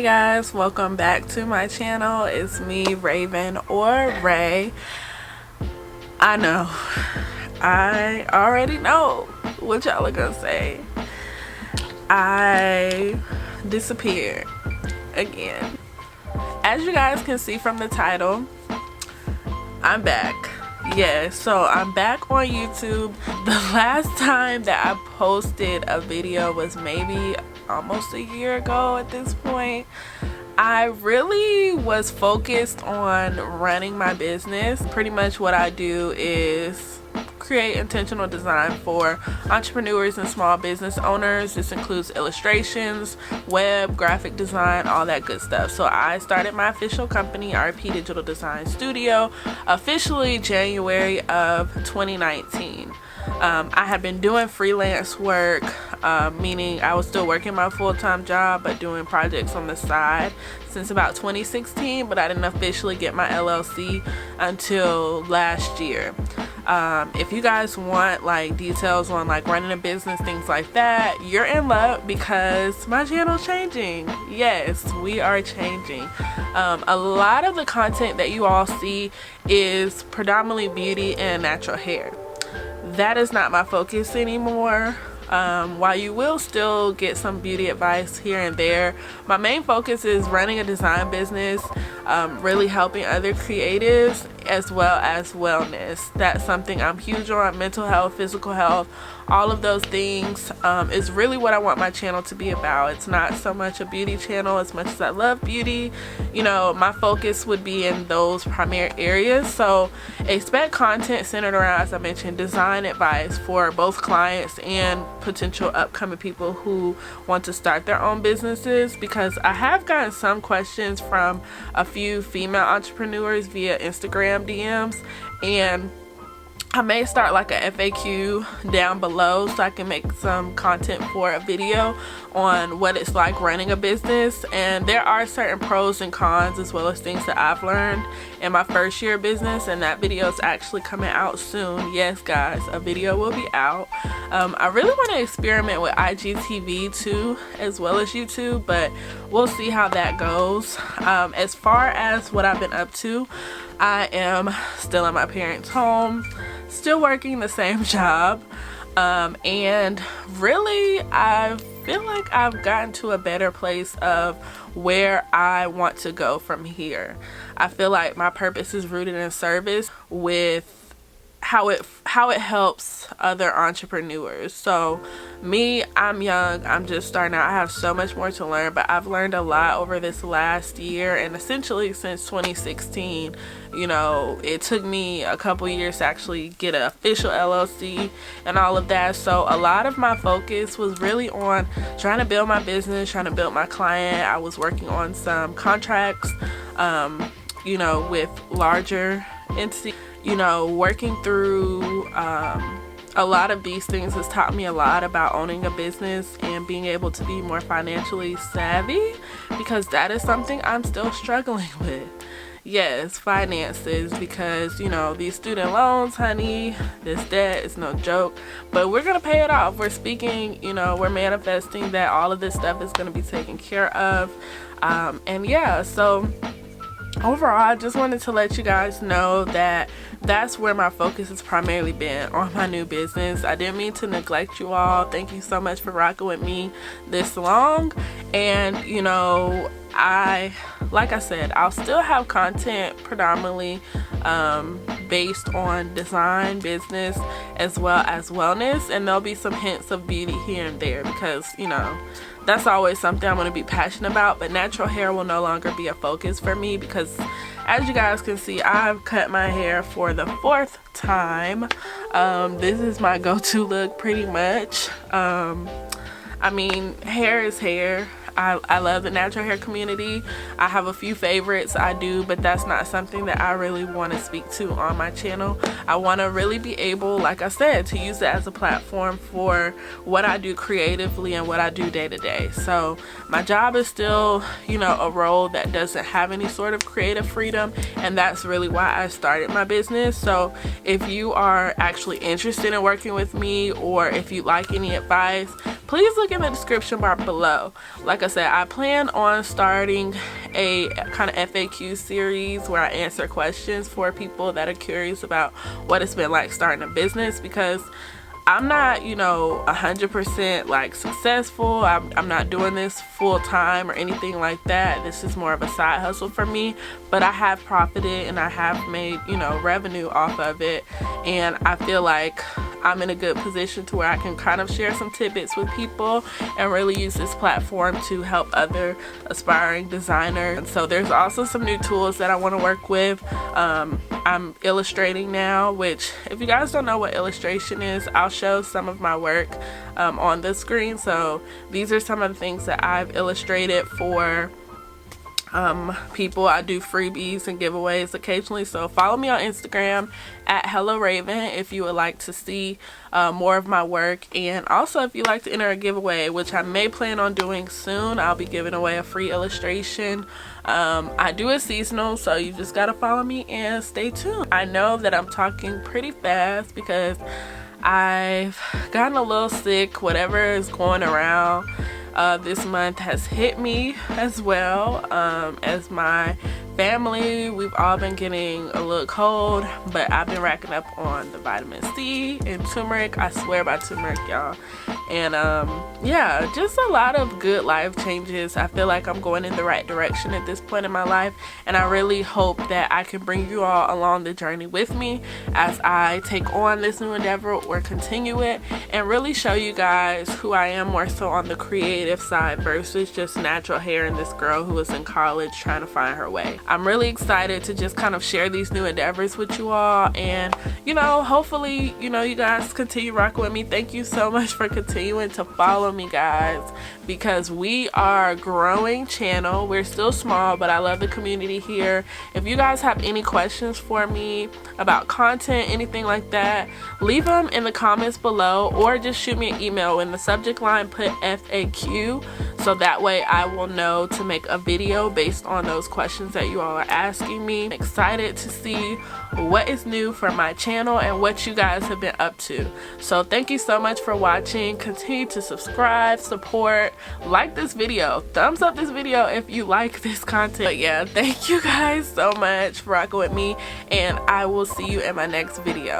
Hey guys, welcome back to my channel. It's me, Raven or Ray. I know, I already know what y'all are gonna say. I disappeared again. As you guys can see from the title, I'm back. Yeah, so I'm back on YouTube. The last time that I posted a video was maybe almost a year ago at this point. I really was focused on running my business. Pretty much what I do is create intentional design for entrepreneurs and small business owners. This includes illustrations, web, graphic design, all that good stuff. So I started my official company, RP Digital Design Studio, officially January of 2019. I had been doing freelance work, meaning I was still working my full-time job but doing projects on the side since about 2016, but I didn't officially get my LLC until last year. If you guys want like details on like running a business, things like that, you're in luck because my channel's changing. Yes, we are changing. A lot of the content that you all see is predominantly beauty and natural hair. That is not my focus anymore. While you will still get some beauty advice here and there, my main focus is running a design business, really helping other creatives as well as wellness. That's something I'm huge on. Mental health, physical health, all of those things is really what I want my channel to be about. It's not so much a beauty channel as much as I love beauty. You know, my focus would be in those primary areas. So expect content centered around, as I mentioned, design advice for both clients and potential upcoming people who want to start their own businesses, because I have gotten some questions from a few female entrepreneurs via Instagram DMs, and I may start like a FAQ down below so I can make some content for a video on what it's like running a business. And there are certain pros and cons as well as things that I've learned in my first year of business, and that video is actually coming out soon. Yes guys, a video will be out. I really want to experiment with IGTV too as well as YouTube, but we'll see how that goes. As far as what I've been up to, I am still in my parents' home, still working the same job, and really I feel like I've gotten to a better place of where I want to go from here. I feel like my purpose is rooted in service with how it helps other entrepreneurs. So me, I'm young, I'm just starting out. I have so much more to learn, but I've learned a lot over this last year, and essentially since 2016. You know, it took me a couple years to actually get an official LLC and all of that. So a lot of my focus was really on trying to build my business, trying to build my client. I was working on some contracts, you know, with larger entities. You know, working through a lot of these things has taught me a lot about owning a business and being able to be more financially savvy, because that is something I'm still struggling with. Yes, finances, because you know, these student loans, honey, this debt is no joke, but we're gonna pay it off. We're speaking, you know, we're manifesting that all of this stuff is gonna be taken care of. And yeah, so overall, I just wanted to let you guys know that that's where my focus has primarily been, on my new business. I didn't mean to neglect you all. Thank you so much for rocking with me this long. And you know, like I said, I'll still have content predominantly based on design, business, as well as wellness, and there'll be some hints of beauty here and there, because you know, that's always something I'm going to be passionate about. But natural hair will no longer be a focus for me, because as you guys can see, I've cut my hair for the 4th time. This is my go-to look pretty much. I mean, hair is hair. I love the natural hair community. I have a few favorites I do, but that's not something that I really want to speak to on my channel. I want to really be able, like I said, to use it as a platform for what I do creatively and what I do day to day. So my job is still, you know, a role that doesn't have any sort of creative freedom, and that's really why I started my business. So if you are actually interested in working with me, or if you'd like any advice, please look in the description bar below. Like I said, I plan on starting a kind of FAQ series where I answer questions for people that are curious about what it's been like starting a business, because I'm not, you know, 100% like successful. I'm not doing this full time or anything like that. This is more of a side hustle for me, but I have profited and I have made, you know, revenue off of it, and I feel like I'm in a good position to where I can kind of share some tidbits with people and really use this platform to help other aspiring designers. And so there's also some new tools that I want to work with. I'm illustrating now, which if you guys don't know what illustration is, I'll show some of my work on the screen. So these are some of the things that I've illustrated for people. I do freebies and giveaways occasionally, so follow me on Instagram at Hello Raven if you would like to see more of my work. And also, if you like to enter a giveaway, which I may plan on doing soon, I'll be giving away a free illustration. I do it seasonal, so you just gotta follow me and stay tuned. I know that I'm talking pretty fast because I've gotten a little sick. Whatever is going around this month has hit me as well, as my family. We've all been getting a little cold, but I've been racking up on the vitamin C and turmeric. I swear by turmeric, y'all. And yeah, just a lot of good life changes. I feel like I'm going in the right direction at this point in my life, and I really hope that I can bring you all along the journey with me as I take on this new endeavor or continue it, and really show you guys who I am more so on the creative side versus just natural hair and this girl who is in college trying to find her way. I'm really excited to just kind of share these new endeavors with you all, and you know, hopefully, you know, you guys continue rocking with me. Thank you so much for continuing to follow me, guys, because we are a growing channel. We're still small, but I love the community here. If you guys have any questions for me about content, anything like that, leave them in the comments below, or just shoot me an email. In the subject line, put FAQ, so that way I will know to make a video based on those questions that you all are asking me. I'm excited to see what is new for my channel and what you guys have been up to. So thank you so much for watching. Continue to subscribe, support, like this video, thumbs up this video if you like this content. But yeah, thank you guys so much for rocking with me, and I will see you in my next video.